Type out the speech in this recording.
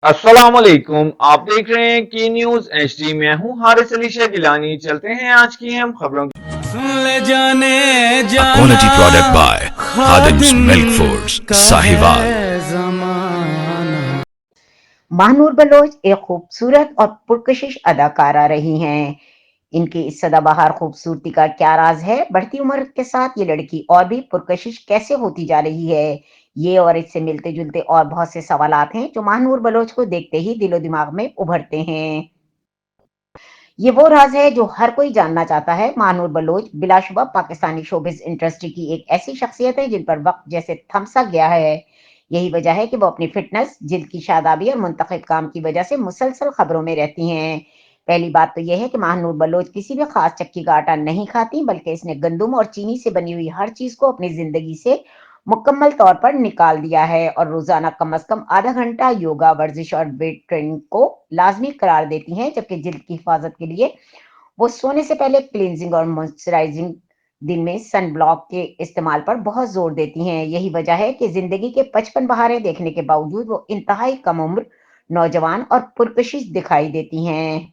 अस्सलाम वालेकुम। आप देख रहे हैं की न्यूज एचडी। मैं हूं हारिस अली शाह गिलानी। चलते हैं आज की हम खबरों की। सुन ले जाने A जाना quality product by Khadim's Khadim Milk Foods, का Sahiwal. है जमाना। महानूर बलोच एक खूबसूरत और पुरकशिश अदाकारा रही हैं। इनकी इस सदाबहार खूबसूरती का क्या राज है? बढ़ती उम्र के साथ ये लड़की और भी पुरकशिश कैसे होती जा रही है? ये और इससे मिलते जुलते और बहुत से सवालात हैं जो महानूर बलोच को देखते ही दिलो दिमाग में उभरते हैं। ये वो राज है जो हर कोई जानना चाहता है। महानूर बलोच बिलाशुबा पाकिस्तानी शोबिज इंडस्ट्री की एक ऐसी शख्सियत है जिन पर वक्त जैसे थम सा गया है। यही वजह है कि वो अपनी फिटनेस, जिल्द की शादाबी और मुंतखब काम की वजह से मुसलसल खबरों में रहती हैं। पहली बात तो यह है कि महानूर बलोच किसी भी खास चक्की का आटा नहीं खाती, बल्कि इसने गंदुम और चीनी से बनी हुई हर चीज को अपनी जिंदगी से मुकम्मल तौर पर निकाल दिया है और रोजाना कम से कम आधा घंटा योगा, वर्जिश और वेट ट्रेनिंग को लाजमी करार देती हैं। जबकि जिल्द की हिफाजत के लिए वो सोने से पहले क्लींजिंग और मॉइस्चराइजिंग, दिन में सन ब्लॉक के इस्तेमाल पर बहुत जोर देती हैं। यही वजह है कि जिंदगी के 55 बहारें देखने के बावजूद वो इंतहाई कम उम्र, नौजवान और पुरकशिश दिखाई देती हैं।